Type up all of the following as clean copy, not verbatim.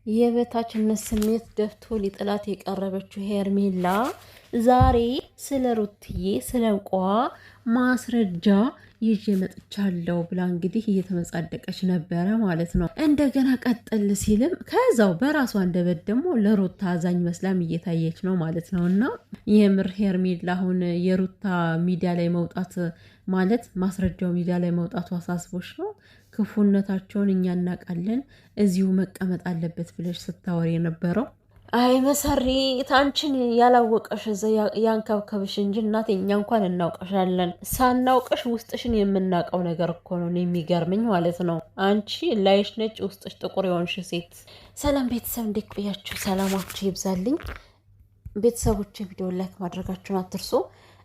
የበታችነት ስሜት ደፍቶ ሊጥላት የቀረበችው ሄርሜላ ዛሬ ስለ ሩትዬ ስለ እንቋ ማስረጃ ይዤ መጥቻለሁ ብላ እንግዲህ እየተመጻደቀች ነበረ ማለት ነው። እንደገና ቀጠል ሲልም ከዛው በራሷ አንደበት ደግሞ ለሩታ አዛኝ መስላም እየታየች ነው ማለት ነው። እና የምር ሄርሜላ አሁን የሩታ ሚዲያ ላይ መውጣት ማለት ማስረጃው ሚዲያ ላይ መውጣቱ አሳስቦች ነው? ክፉነታቸውን እኛ እናውቃለን፣ እዚሁ መቀመጥ አለበት ብለሽ ስታወር የነበረው አይ መሰሪ ታንቺን ያላወቀሽ ያንከብከብሽ እንጂ እናቴ እኛ እንኳን እናውቀሻለን። ሳናውቀሽ ውስጥሽን የምናውቀው ነገር እኮ ነው የሚገርምኝ ማለት ነው። አንቺ ላይሽ ነጭ ውስጥሽ ጥቁር የሆንሽ ሴት። ሰላም ቤተሰብ፣ እንዴት ቆያችሁ? ሰላማችሁ ይብዛልኝ። ቤተሰቦች ቪዲዮ ላይክ ማድረጋችሁን አትርሱ።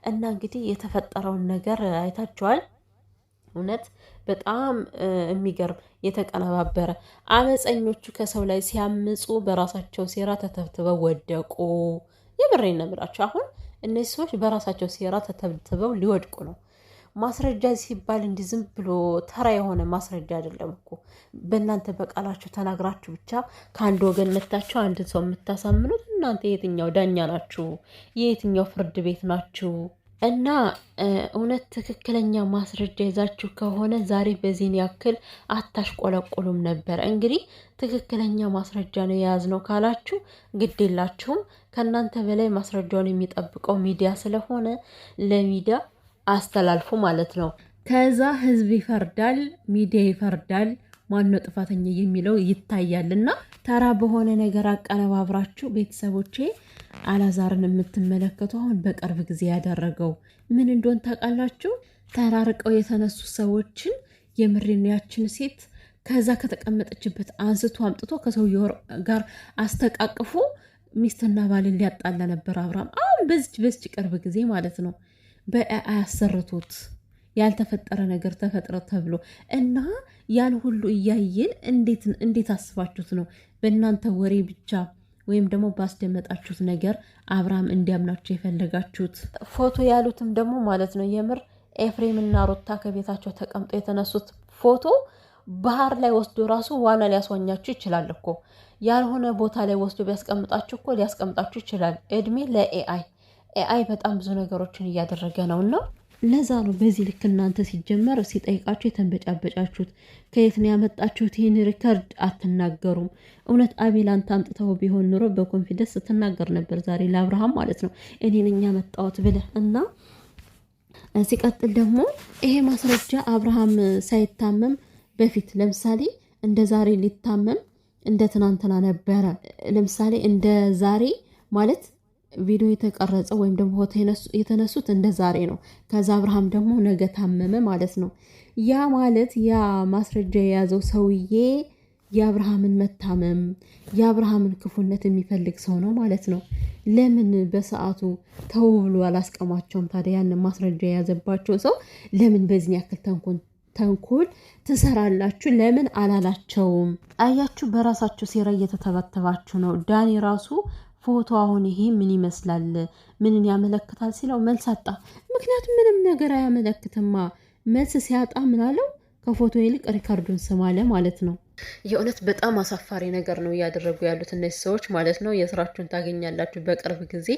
እና እንግዲህ የተፈጠረውን ነገር አይታችኋል። እውነት በጣም የሚገርም የተቀነባበረ አመፀኞቹ ከሰው ላይ ሲያምፁ በራሳቸው ሴራ ተተብትበው ወደቁ። የምሬን ነው የምላቸው። አሁን እነዚህ ሰዎች በራሳቸው ሴራ ተተብትበው ሊወድቁ ነው። ማስረጃ ሲባል እንዲህ ዝም ብሎ ተራ የሆነ ማስረጃ አይደለም እኮ። በእናንተ በቃላችሁ ተናግራችሁ ብቻ ከአንድ ወገን መታችሁ አንድ ሰው የምታሳምኑት እናንተ የትኛው ዳኛ ናችሁ? የየትኛው ፍርድ ቤት ናችሁ? እና እውነት ትክክለኛ ማስረጃ ይዛችሁ ከሆነ ዛሬ በዚህን ያክል አታሽቆለቁሉም ነበር። እንግዲህ ትክክለኛ ማስረጃ ነው የያዝነው ካላችሁ ግድ የላችሁም። ከእናንተ በላይ ማስረጃውን የሚጠብቀው ሚዲያ ስለሆነ ለሚዲያ አስተላልፉ ማለት ነው። ከዛ ህዝብ ይፈርዳል፣ ሚዲያ ይፈርዳል። ማነው ጥፋተኛ የሚለው ይታያል። እና ተራ በሆነ ነገር አቀነባብራችሁ ቤተሰቦቼ አላዛርን የምትመለከቱ አሁን በቅርብ ጊዜ ያደረገው ምን እንደሆን ታውቃላችሁ? ተራርቀው የተነሱ ሰዎችን የምሬንያችን ሴት ከዛ ከተቀመጠችበት አንስቶ አምጥቶ ከሰውየው ጋር አስተቃቅፎ ሚስትና ባልን ሊያጣላ ነበር አብርሃም። አሁን በዚች ቅርብ ጊዜ ማለት ነው አያሰርቱት ያልተፈጠረ ነገር ተፈጥረ ተብሎ እና ያን ሁሉ እያየን እንዴት አስባችሁት ነው በእናንተ ወሬ ብቻ ወይም ደግሞ ባስደመጣችሁት ነገር አብርሃም እንዲያምናችሁ የፈለጋችሁት? ፎቶ ያሉትም ደግሞ ማለት ነው የምር ኤፍሬም እና ሩታ ከቤታቸው ተቀምጦ የተነሱት ፎቶ ባህር ላይ ወስዶ ራሱ ዋና ሊያስዋኛችሁ ይችላል እኮ። ያልሆነ ቦታ ላይ ወስዶ ቢያስቀምጣችሁ እኮ ሊያስቀምጣችሁ ይችላል። እድሜ ለኤአይ በጣም ብዙ ነገሮችን እያደረገ ነው። እና ለዛ ነው በዚህ ልክ እናንተ ሲጀመር ሲጠይቃችሁ የተንበጫበጫችሁት። ከየት ነው ያመጣችሁት ይህን ሪከርድ አትናገሩም? እውነት አቤላን ታምጥተው ቢሆን ኑሮ በኮንፊደንስ ስትናገር ነበር ዛሬ ለአብርሃም ማለት ነው እኔ ነኝ ያመጣሁት ብለህ። እና ሲቀጥል ደግሞ ይሄ ማስረጃ አብርሃም ሳይታመም በፊት ለምሳሌ እንደ ዛሬ ሊታመም እንደ ትናንትና ነበረ። ለምሳሌ እንደ ዛሬ ማለት ቪዲዮ የተቀረጸው ወይም ደግሞ ፎቶ የተነሱት እንደ ዛሬ ነው። ከዛ አብርሃም ደግሞ ነገ ታመመ ማለት ነው። ያ ማለት ያ ማስረጃ የያዘው ሰውዬ የአብርሃምን መታመም የአብርሃምን ክፉነት የሚፈልግ ሰው ነው ማለት ነው። ለምን በሰዓቱ ተው ብሎ አላስቀማቸውም ታዲያ? ያንን ማስረጃ የያዘባቸው ሰው ለምን በዚህ ያክል ተንኮል ትሰራላችሁ? ለምን አላላቸውም? አያችሁ፣ በራሳችሁ ሴራ እየተተበተባችሁ ነው። ዳኒ ራሱ ፎቶ አሁን ይሄ ምን ይመስላል ምንን ያመለክታል ሲለው መልስ አጣ። ምክንያቱም ምንም ነገር አያመለክትማ። መልስ ሲያጣ ምን አለው? ከፎቶ ይልቅ ሪካርዱን ስማለ ማለት ነው። የእውነት በጣም አሳፋሪ ነገር ነው እያደረጉ ያሉት እነዚህ ሰዎች ማለት ነው። የስራችሁን ታገኛላችሁ በቅርብ ጊዜ፣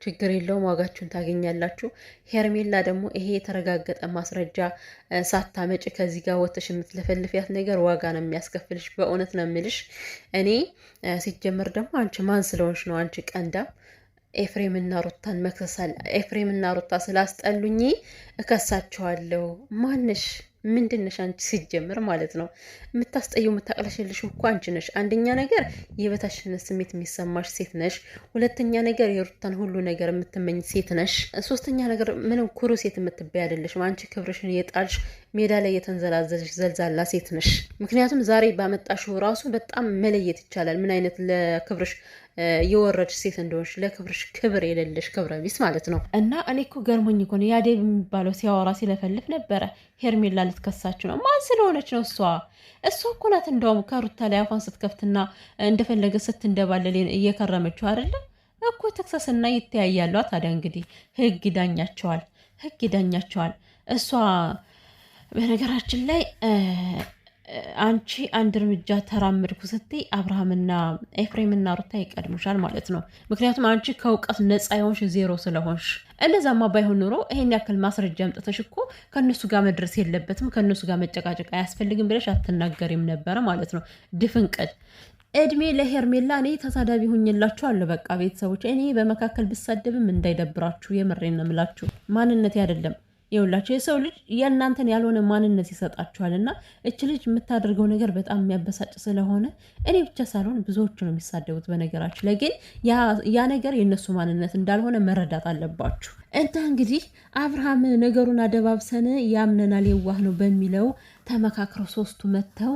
ችግር የለውም፣ ዋጋችሁን ታገኛላችሁ። ሄርሜላ ደግሞ ይሄ የተረጋገጠ ማስረጃ ሳታመጭ ከዚህ ጋር ወጥተሽ የምትለፈልፊያት ነገር ዋጋ ነው የሚያስከፍልሽ። በእውነት ነው የምልሽ። እኔ ሲጀመር ደግሞ አንቺ ማን ስለሆንሽ ነው አንቺ ቀንዳም ኤፍሬምና ሩታን መክሰሳል? ኤፍሬምና ሩታ ስላስጠሉኝ እከሳቸዋለሁ። ማንሽ ምንድነሽ አንቺ? ሲጀምር ማለት ነው የምታስጠየው የምታቀለሽልሽ እኮ አንቺ ነሽ። አንደኛ ነገር የበታችነት ስሜት የሚሰማሽ ሴት ነሽ። ሁለተኛ ነገር የሩታን ሁሉ ነገር የምትመኝ ሴት ነሽ። ሶስተኛ ነገር ምንም ኩሩ ሴት የምትባይ አይደለሽም። አንቺ ክብርሽን የጣልሽ ሜዳ ላይ የተንዘላዘልሽ ዘልዛላ ሴት ነሽ። ምክንያቱም ዛሬ ባመጣሽው ራሱ በጣም መለየት ይቻላል ምን አይነት ለክብርሽ የወረድሽ ሴት እንደሆንሽ፣ ለክብርሽ ክብር የሌለሽ ክብረ ቢስ ማለት ነው። እና እኔ እኮ ገርሞኝ እኮ ነው ያዴብ የሚባለው ሲያወራ ሲለፈልፍ ነበረ። ሄርሜላ ልትከሳችሁ ነው። ማን ስለሆነች ነው? እሷ እኮ ናት እንደውም ከሩታ ላይ አፏን ስትከፍትና እንደፈለገ ስትንደባለል እየከረመችው አይደለም እኮ። ተክሰስና ይተያያሉ። ታዲያ እንግዲህ ህግ ይዳኛቸዋል። እሷ በነገራችን ላይ አንቺ አንድ እርምጃ ተራምድኩ ስትይ አብርሃምና ኤፍሬምና ሩታ ይቀድሙሻል ማለት ነው። ምክንያቱም አንቺ ከእውቀት ነፃ የሆንሽ ዜሮ ስለሆንሽ። እንደዛማ ባይሆን ኑሮ ይሄን ያክል ማስረጃ አምጥተሽ እኮ ከእነሱ ጋር መድረስ የለበትም ከእነሱ ጋር መጨቃጨቅ አያስፈልግም ብለሽ አትናገሪም ነበረ ማለት ነው። ድፍንቅል እድሜ ለሄርሜላ። እኔ ተሳዳቢ ሁኝላችኋለሁ። በቃ ቤተሰቦች፣ እኔ በመካከል ብሳደብም እንዳይደብራችሁ፣ የምሬን ነው የምላችሁ። ማንነቴ አይደለም ይኸውላችሁ የሰው ልጅ የእናንተን ያልሆነ ማንነት ይሰጣችኋል። እና እች ልጅ የምታደርገው ነገር በጣም የሚያበሳጭ ስለሆነ እኔ ብቻ ሳልሆን ብዙዎቹ ነው የሚሳደቡት። በነገራችሁ ላይ ግን ያ ነገር የእነሱ ማንነት እንዳልሆነ መረዳት አለባችሁ። እንተ እንግዲህ አብርሃም ነገሩን አደባብሰን ያምነናል የዋህ ነው በሚለው ተመካክረው ሶስቱ መጥተው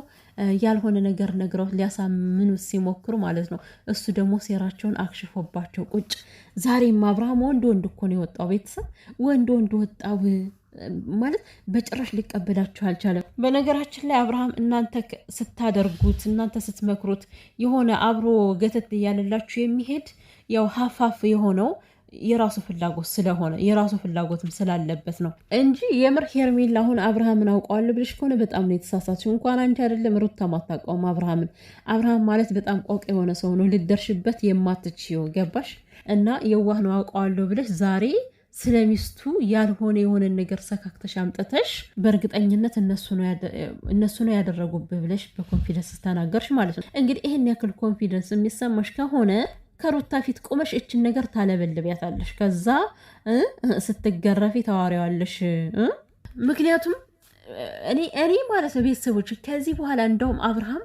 ያልሆነ ነገር ነግረው ሊያሳምኑት ሲሞክሩ ማለት ነው። እሱ ደግሞ ሴራቸውን አክሽፎባቸው ቁጭ። ዛሬም አብርሃም ወንድ እኮ ነው የወጣው። ቤተሰብ ወንድ ወጣው ማለት በጭራሽ ሊቀበላችሁ አልቻለም። በነገራችን ላይ አብርሃም እናንተ ስታደርጉት እናንተ ስትመክሩት የሆነ አብሮ ገተት እያለላችሁ የሚሄድ ያው ሀፋፍ የሆነው የራሱ ፍላጎት ስለሆነ የራሱ ፍላጎትም ስላለበት ነው እንጂ የምር ሄርሜላ አሁን አብርሃምን አውቀዋለሁ ብለሽ ከሆነ በጣም ነው የተሳሳትሽው። እንኳን አንቺ አይደለም ሩታም አታውቀውም አብርሃምን። አብርሃም ማለት በጣም ቆቅ የሆነ ሰው ነው፣ ልደርሽበት የማትችይው ገባሽ? እና የዋህ ነው አውቀዋለሁ ብለሽ ዛሬ ስለሚስቱ ያልሆነ የሆነ ነገር ሰካክተሽ አምጥተሽ በእርግጠኝነት እነሱ ነው ያደረጉብህ ብለሽ በኮንፊደንስ ተናገርሽ ማለት ነው። እንግዲህ ይሄን ያክል ኮንፊደንስ የሚሰማሽ ከሆነ ከሩታ ፊት ቁመሽ እችን ነገር ታለበልቢያታለሽ። ከዛ ስትገረፊ ታዋሪዋለሽ። ምክንያቱም እኔ ማለት ነው ቤተሰቦች ከዚህ በኋላ እንደውም አብርሃም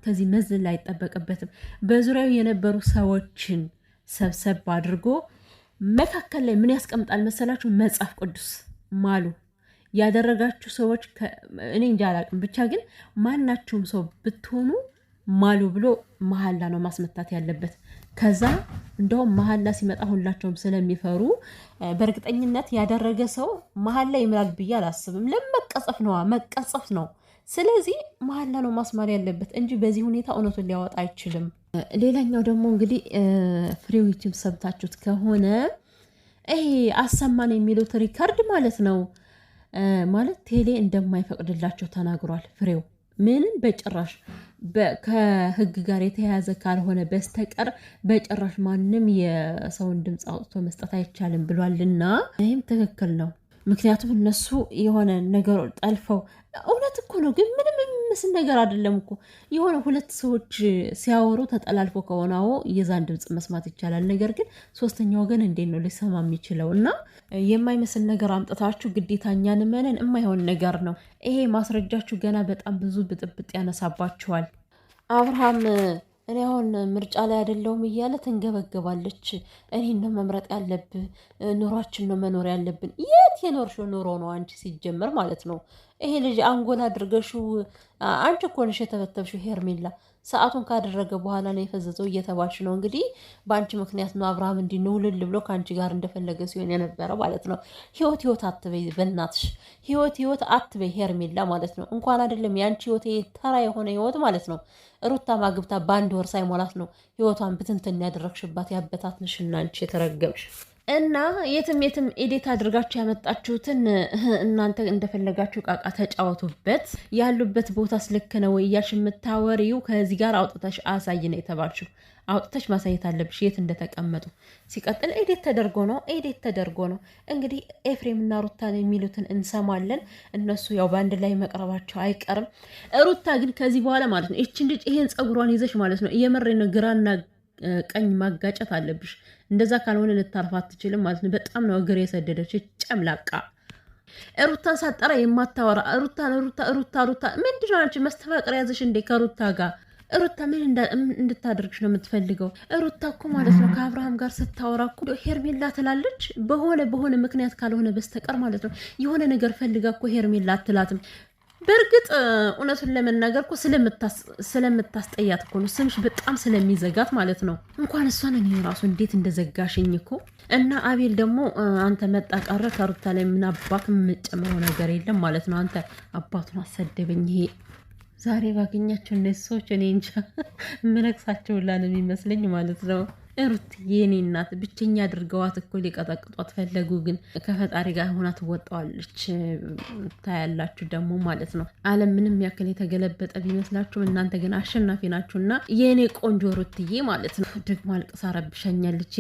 ከዚህ መዝን ላይ አይጠበቅበትም። በዙሪያው የነበሩ ሰዎችን ሰብሰብ አድርጎ መካከል ላይ ምን ያስቀምጣል መሰላችሁ? መጽሐፍ ቅዱስ ማሉ ያደረጋችሁ ሰዎች እኔ እንጃ አላቅም፣ ብቻ ግን ማናችሁም ሰው ብትሆኑ ማሉ ብሎ መሀላ ነው ማስመታት ያለበት። ከዛ እንደውም መሀላ ሲመጣ ሁላቸውም ስለሚፈሩ በእርግጠኝነት ያደረገ ሰው መሀላ ይምላል ብዬ አላስብም። መቀጸፍ ነው። ስለዚህ መሀላ ነው ማስማር ያለበት እንጂ በዚህ ሁኔታ እውነቱን ሊያወጣ አይችልም። ሌላኛው ደግሞ እንግዲህ ፍሬዎችም ሰብታችሁት ከሆነ ይሄ አሰማን የሚሉት ሪከርድ ማለት ነው ማለት ቴሌ እንደማይፈቅድላቸው ተናግሯል ፍሬው። ምንም በጭራሽ ከህግ ጋር የተያያዘ ካልሆነ በስተቀር በጭራሽ ማንም የሰውን ድምፅ አውጥቶ መስጠት አይቻልም ብሏልና ይህም ትክክል ነው። ምክንያቱም እነሱ የሆነ ነገር ጠልፈው እውነት እኮ ነው፣ ግን ምንም የሚመስል ነገር አይደለም እኮ። የሆነ ሁለት ሰዎች ሲያወሩ ተጠላልፎ ከሆነው የዛን ድምፅ መስማት ይቻላል። ነገር ግን ሶስተኛ ወገን እንዴት ነው ሊሰማ የሚችለው? እና የማይመስል ነገር አምጥታችሁ ግዴታ እኛን መነን የማይሆን ነገር ነው ይሄ። ማስረጃችሁ ገና በጣም ብዙ ብጥብጥ ያነሳባችኋል። አብርሃም እኔ አሁን ምርጫ ላይ አይደለሁም እያለ ትንገበገባለች። እኔን ነው መምረጥ ያለብህ፣ ኑሯችን ነው መኖር ያለብን። የት የኖርሽው ኑሮ ነው አንቺ ሲጀመር ማለት ነው? ይሄ ልጅ አንጎል አድርገሽው አንቺ እኮ ነሽ የተበተብሽው ሄርሜላ። ሰዓቱን ካደረገ በኋላ ነው የፈዘዘው እየተባልሽ ነው። እንግዲህ በአንቺ ምክንያት ነው አብርሃም እንዲህ ንውልል ብሎ ከአንቺ ጋር እንደፈለገ ሲሆን የነበረው ማለት ነው። ህይወት አትበይ በእናትሽ፣ ህይወት አትበይ ሄርሜላ ማለት ነው። እንኳን አይደለም የአንቺ ህይወት ተራ የሆነ ህይወት ማለት ነው። ሩታ ማግብታ በአንድ ወር ሳይሞላት ነው ህይወቷን ብትንትን ያደረግሽባት ያበታትንሽና አንቺ የተረገምሽ እና የትም ኤዲት አድርጋችሁ ያመጣችሁትን እናንተ እንደፈለጋችሁ ቃቃ ተጫወቱበት። ያሉበት ቦታ ስልክ ነው እያልሽ የምታወሪው ከዚህ ጋር አውጥተሽ አሳይ ነው የተባልሽው። አውጥተሽ ማሳየት አለብሽ የት እንደተቀመጡ። ሲቀጥል ኤዲት ተደርጎ ነው እንግዲህ ኤፍሬምና ሩታን የሚሉትን እንሰማለን። እነሱ ያው በአንድ ላይ መቅረባቸው አይቀርም። ሩታ ግን ከዚህ በኋላ ማለት ነው ይችን ልጅ ይሄን ጸጉሯን ይዘሽ ማለት ነው እየመሬ ነው ግራና ቀኝ ማጋጨት አለብሽ። እንደዛ ካልሆነ ልታርፋ አትችልም ማለት ነው። በጣም ነው እግር የሰደደች ጨምላቃ። ሩታን ሳጠራ የማታወራ ሩታ ምንድን ነው አንቺ መስተፋቅር ያዘሽ እንዴ ከሩታ ጋር? ሩታ ምን እንድታደርግሽ ነው የምትፈልገው? ሩታ እኮ ማለት ነው ከአብርሃም ጋር ስታወራ እኮ ሄርሜላ ትላለች። በሆነ ምክንያት ካልሆነ በስተቀር ማለት ነው የሆነ ነገር ፈልጋ እኮ ሄርሜላ አትላትም። በእርግጥ እውነቱን ለመናገር እኮ ስለምታስጠያት እኮ ነው፣ ስምሽ በጣም ስለሚዘጋት ማለት ነው። እንኳን እሷን እኔ ራሱ እንዴት እንደዘጋሽኝ እኮ። እና አቤል ደግሞ አንተ መጣ ቀረ ከሩታ ላይ ምን አባክ የምጨምረው ነገር የለም ማለት ነው። አንተ አባቱን አሰደበኝ። ይሄ ዛሬ ባገኛቸው እነዚህ ሰዎች እኔ እንጃ ምነቅሳቸው ላ ነው የሚመስለኝ ማለት ነው። ሩትዬ የኔ እናት ብቸኛ አድርገዋት እኮ ሊቀጠቅጧት ፈለጉ፣ ግን ከፈጣሪ ጋር ሆና ትወጣዋለች። ታያላችሁ ደግሞ ማለት ነው። ዓለም ምንም ያክል የተገለበጠ ቢመስላችሁም እናንተ ግን አሸናፊ ናችሁና የኔ ቆንጆ ሩትዬ ማለት ነው። ደግሞ አልቅሳ ረብሻኛለች።